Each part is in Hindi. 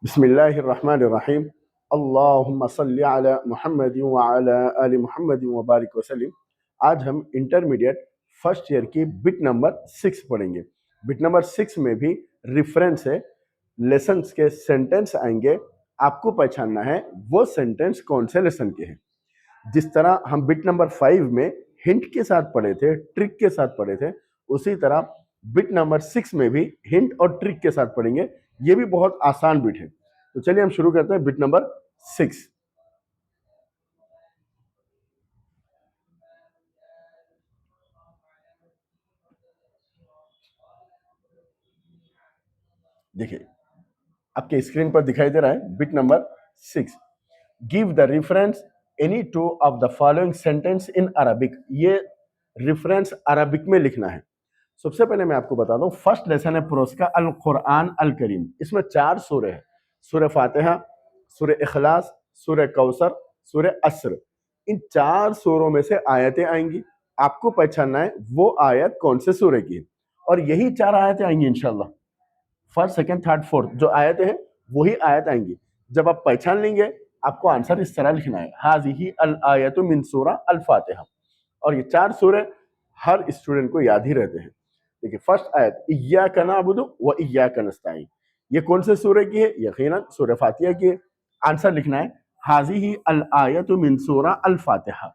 बिस्मिल्लाहिर्रहमानिर्रहीम। अल्लाहुम्मा सल्लि अला मुहम्मदिन व अला आलि मुहम्मदिन व बारिक वसल्लिम। आज हम इंटरमीडिएट फर्स्ट ईयर की बिट नंबर 6 पढ़ेंगे। बिट नंबर 6 में भी रेफरेंस है, लेसन्स के सेंटेंस आएंगे। आपको पहचानना है वो सेंटेंस कौन से लेसन के हैं। जिस तरह हम बिट नंबर 5 में हिंट के साथ पढ़े थे, ट्रिक के साथ पढ़े थे, उसी तरह बिट नंबर 6 में भी हिंट और ट्रिक के साथ पढ़ेंगे। ये भी बहुत आसान बिट है। तो चलिए हम शुरू करते हैं बिट नंबर 6। देखिए, आपके स्क्रीन पर दिखाई दे रहा है bit number 6। Give the reference any two of the following sentence in Arabic. ये रेफरेंस अरबिक में लिखना है। सबसे पहले मैं आपको बता दूं, फर्स्ट लेसन है प्रोस का अल कुरान अल करीम। इसमें 4 सूरे हैं, सूरह फातिहा, सूरह इखलास, सूरह कौसर, सूरह अस्र। इन 4 सूरों में से आयतें आएंगी। आपको पहचानना है वो आयत कौन से सूरे की है, और यही 4 आयतें आएंगी इंशाल्लाह। फर्स्ट, सेकंड, थर्ड, फोर्थ जो आयतें हैं वही आयत आएंगी। जब आप पहचान लेंगे, आपको आंसर इस तरह लिखना है, हाज़िही अल आयतु मिन सूरा अल फातिहा। और ये 4 सूरे हर स्टूडेंट को याद ही रहते हैं। देखिए, फर्स्ट आयत इय्याका नअबुदु व इय्याका नस्तईन, ये कौन से सूरे की है? यकीनन सूरह फातिहा की है। आंसर लिखना है हाज़िही अल आयतु मिन सूरा अल फातिहा।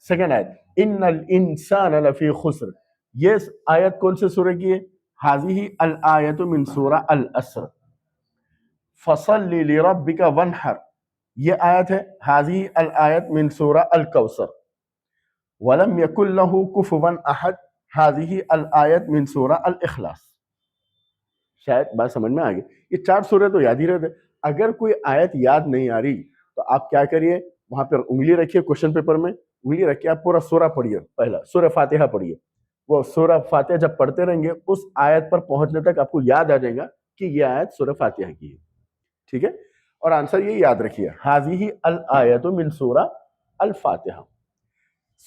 सेकंड आयत इन्नल इंसाना लफी खुस्र, ये आयत कौन से सूरे की है? हाज़िही अल आयतु मिन सूरा अल अस्र। फसल्लि लिरब्बिका वनहर, ये आयत है हाज़िही अल आयत मिन सूरा अल कौसर। वलम यकुल लहू कुफुवन अहद, हाज़िही अल आयत मिन सूरा अल इखलास। शायद बात समझ में आ गई। ये 4 सूरे तो याद ही रहते। अगर कोई आयत याद नहीं आ रही तो आप क्या करिए, वहां पर उंगली रखिए, क्वेश्चन पेपर में उंगली रखिए, आप पूरा सूरा पढ़िए। पहला सूरह फातिहा पढ़िए। वो सूरह फातिहा जब पढ़ते रहेंगे, उस आयत पर पहुंचने तक आपको याद आ जाएगा कि ये आयत सूरह फातिहा की है। ठीक है, और आंसर ये याद रखिए, हाज़िही अल आयतु मिन सूरा अल फातिहा।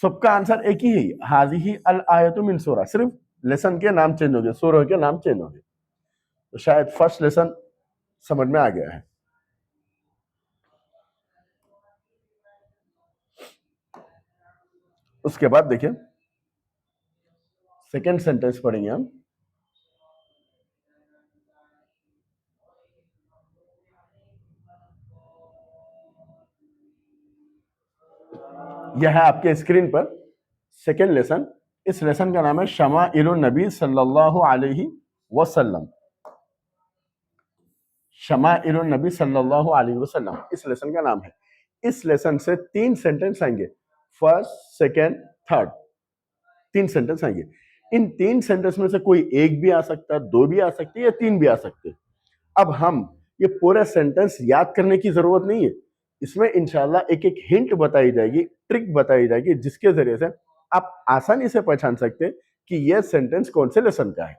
सबका आंसर एक ही है, हाज़िही अल आयतु मिन सूरा। सिर्फ लेसन के नाम चेंज हो गए, सूरह के नाम चेंज हो गए। तो शायद फर्स्ट लेसन समझ में आ गया है। उसके बाद देखिए, सेकेंड सेंटेंस पढ़ेंगे हम। यह है आपके स्क्रीन पर सेकेंड लेसन। इस लेसन का नाम है शमाइलुन नबी सल्लल्लाहु अलैहि वसल्लम। शमाइलुन नबी सल्लल्लाहु अलैहि वसल्लम इस लेसन का नाम है। इस लेसन से 3 सेंटेंस आएंगे, फर्स्ट, सेकेंड, थर्ड। 3 सेंटेंस आएंगे। इन 3 सेंटेंस में से कोई एक भी आ सकता है, 2 भी आ सकते हैं, या 3 भी आ सकते हैं। अब हम ये पूरा सेंटेंस याद करने की जरूरत नहीं है। इसमें इंशाल्लाह एक एक हिंट बताई जाएगी, ट्रिक बताई जाएगी, जिसके जरिए से आप आसानी से पहचान सकते हैं कि यह सेंटेंस कौन से लेसन का है।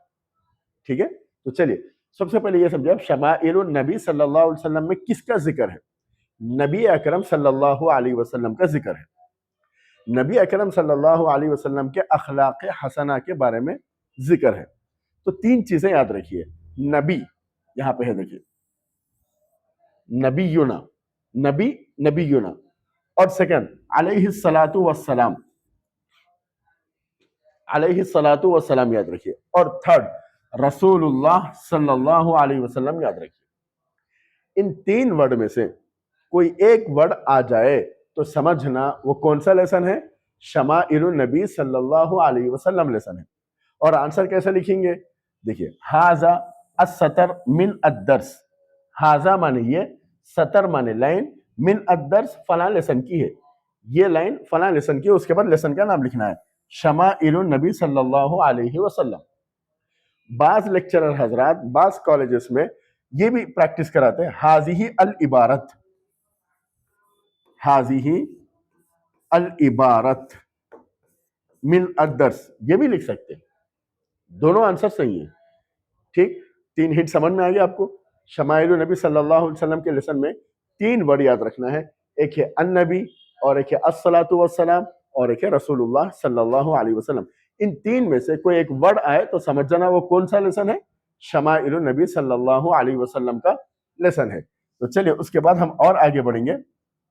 ठीक है, तो चलिए सबसे पहले यह समझिए, शमाइलुन नबी सल्लल्लाहु अलैहि वसल्लम में किसका जिक्र है? नबी अकरम सल्लल्लाहु अलैहि वसल्लम का जिक्र है। नबी अकरम सल्लल्लाहु अलैहि वसल्लम के अखलाक हसना के बारे में जिक्र है। तो 3 चीजें याद रखिए। नबी यहां पे है, देखिए, नबीयुना, नबी, नबीयुना। और सेकंड अलैहि सलातु वस्सलाम, अलैहि सलातु वस्सलाम याद रखिए। और थर्ड रसूलुल्लाह सल्लल्लाहु अलैहि वसल्लम याद रखिए। इन 3 वर्ड में से कोई एक वर्ड आ जाए तो समझना वो कौन सा लेसन है? शमाइलुन नबी सल्लल्लाहु अलैहि वसल्लम लेसन है। और आंसर कैसे लिखेंगे? देखिए, हाजा अस्सतर मिन अद्दर्स। हाजा माने ये, सतर माने लाइन, मिन अद्दर्स फला लेसन की है। ये लाइन फला लेसन की है। उसके बाद लेसन का नाम लिखना है, शमाइलुन नबी सल्लल्लाहु अलैहि वसल्लम। बाज लेक्चरर हजरात, बाज कॉलेजेस में ये भी प्रैक्टिस कराते हैं, हाजिही अल इबारत, हाजिही अल इबारत मिन अद्दर्स, ये भी लिख सकते हैं। दोनों आंसर सही है। ठीक, 3 हिट समझ में आ गया आपको। शमाइलुन नबी सल्लल्लाहु अलैहि वसल्लम के लेसन में 3 वर्ड याद रखना है। एक है अन्नबी, और एक है अस्सलातु वस्सलाम, और एक है रसूलुल्लाह सल्लल्लाहु अलैहि वसल्लम। इन 3 में से कोई एक वर्ड आए तो समझ जाना वो कौन सा लेसन है, शमाइलुन नबी सल्लल्लाहु अलैहि वसल्लम का लेसन है। तो चलिए उसके बाद हम और आगे बढ़ेंगे।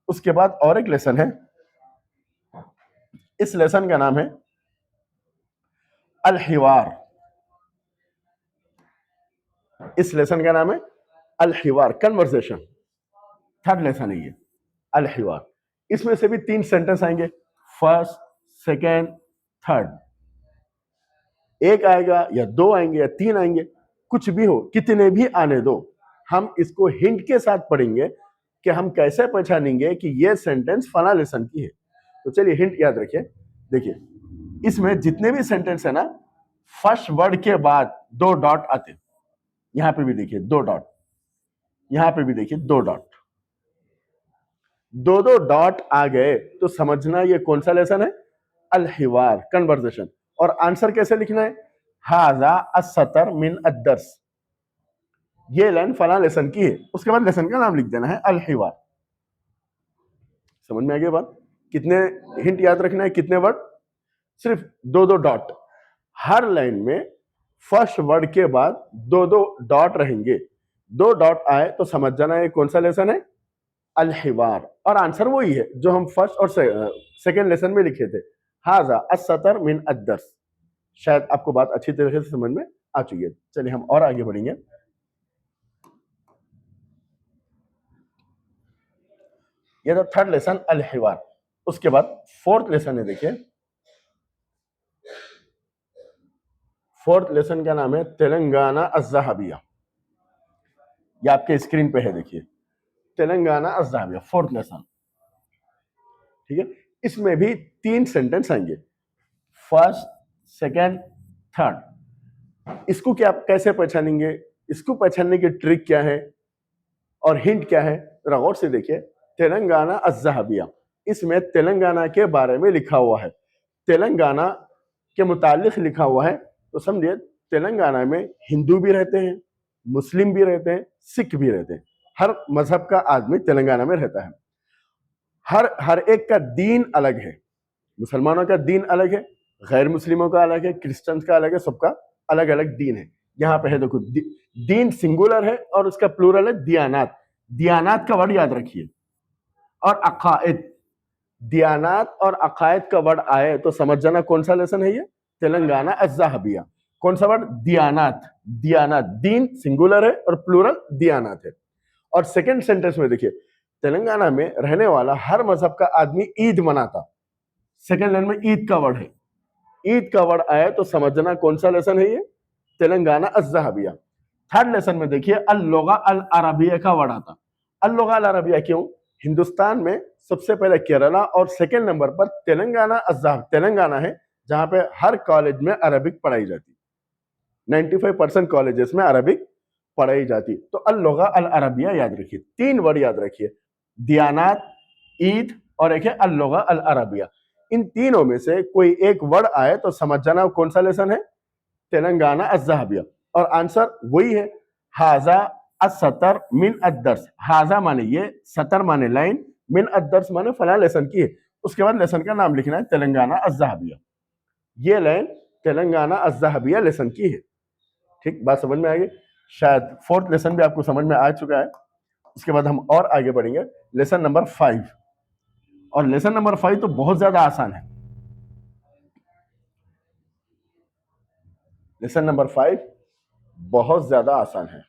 उसके बाद और एक लेसन है, इस लेसन का नाम है अल हिवार। इस लेसन का नाम है अल हिवार, कन्वर्सेशन। थर्ड लेसन है ये अल हिवार। इसमें से भी 3 सेंटेंस आएंगे, फर्स्ट, सेकेंड, थर्ड। एक आएगा या 2 आएंगे या 3 आएंगे, कुछ भी हो, कितने भी आने दो। हम इसको हिंट के साथ पढ़ेंगे कि हम कैसे पहचानेंगे कि ये सेंटेंस फला लेसन की है। तो चलिए हिंट याद रखिए। देखिए इसमें जितने भी सेंटेंस है ना, फर्स्ट वर्ड के बाद 2 डॉट आते हैं। यहां पे भी देखिए 2 डॉट, यहां पे भी देखिए 2 डॉट, 2 डॉट आ गए तो समझना ये कौन सा लेसन है, अल हिवार, कन्वर्सेशन। और आंसर कैसे लिखना है, हाजा अस्सतर मिन अद्दर्स, ये लाइन फला लेसन की है। उसके बाद लेसन का नाम लिख देना है अल हिवार। समझ में आ गई बात? कितने हिंट याद रखना है, कितने वर्ड, सिर्फ 2 डॉट। हर लाइन में फर्स्ट वर्ड के बाद 2 डॉट रहेंगे। 2 डॉट आए तो समझ जाना है कौन सा लेसन है, अल हिवार। और आंसर वही है जो हम फर्स्ट और सेकेंड लेसन में लिखे थे, हाजा अस्सतर मिन अद्दर्स। शायद आपको बात अच्छी तरीके से समझ में आ चुकी है। चलिए हम और आगे बढ़ेंगे। ये तो थर्ड लेसन अल हिवार। उसके बाद फोर्थ लेसन है, देखिए फोर्थ लेसन का नाम है तेलंगाना अज़्ज़हाबिया। ये आपके स्क्रीन पे है, देखिए तेलंगाना अज़्ज़हाबिया, फोर्थ लेसन। ठीक है, इसमें भी 3 सेंटेंस आएंगे, फर्स्ट, सेकेंड, थर्ड। इसको क्या कैसे पहचानेंगे, इसको पहचानने की ट्रिक क्या है और हिंट क्या है, जरा गौर से देखिए। तेलंगाना अज़्ज़हाबिया, इसमें तेलंगाना के बारे में लिखा हुआ है, तेलंगाना के मुतालिक लिखा हुआ है। तो समझिए तेलंगाना में हिंदू भी रहते हैं, मुस्लिम भी रहते हैं, सिख भी रहते हैं। हर मजहब का आदमी तेलंगाना में रहता है। हर एक का दीन अलग है। मुसलमानों का दीन अलग है, गैर मुस्लिमों का अलग है, क्रिश्चियन का अलग है, सबका अलग अलग दीन है। यहाँ पे है देखो, दीन सिंगुलर है और उसका प्लूरल है दियानात। दियानात का वर्ड याद रखिए। और अकायद, दियानात और अकायद का वर्ड आए तो समझ जाना कौन सा लेसन है ये, तेलंगाना अज़्ज़हाबिया। कौन सा वर्ड, दियानात। दियानात, दीन सिंगुलर है और प्लूरल दियानात है। और सेकंड सेंटेंस में देखिए, तेलंगाना में रहने वाला हर मजहब का आदमी ईद मनाता। सेकंड लाइन में ईद का वर्ड है, ईद का वर्ड आया तो समझना कौन सा लेसन है ये, तेलंगाना अज़्ज़हाबिया। थर्ड लेसन में देखिए अल लुगा अल अरबिया का वर्ड आता। अल लुगा अल अरबिया क्यों, हिंदुस्तान में सबसे पहले केरला और सेकंड नंबर पर तेलंगाना तेलंगाना है, जहां पे हर कॉलेज में अरबिक पढ़ाई जाती, 95% कॉलेजेस में अरबिक पढ़ाई जाती। तो अल लुगा अल अरबिया याद रखिए। 3 वर्ड याद रखिए, दियानात, ईद और एक है अल लुगा अल अरबिया। इन तीनों में से कोई एक वर्ड आए तो समझ जाना कौन सा लेसन है, तेलंगाना अज़्ज़हाबिया। और आंसर वही है, हाजा अस्सतर मिन अद्दर्स। हाजा माने ये, सतर माने लाइन, मिन अद्दर्स माने फला लेसन की है। उसके बाद लेसन का नाम लिखना है तेलंगाना अज़्ज़हाबिया। ये लाइन तेलंगाना अज़्ज़हाबिया लेसन की है। ठीक, बात समझ में आ गई? शायद फोर्थ लेसन भी आपको समझ में आ चुका है। उसके बाद हम और आगे बढ़ेंगे, लेसन नंबर 5। और लेसन नंबर 5 तो बहुत ज्यादा आसान है। लेसन नंबर 5 बहुत ज्यादा आसान है।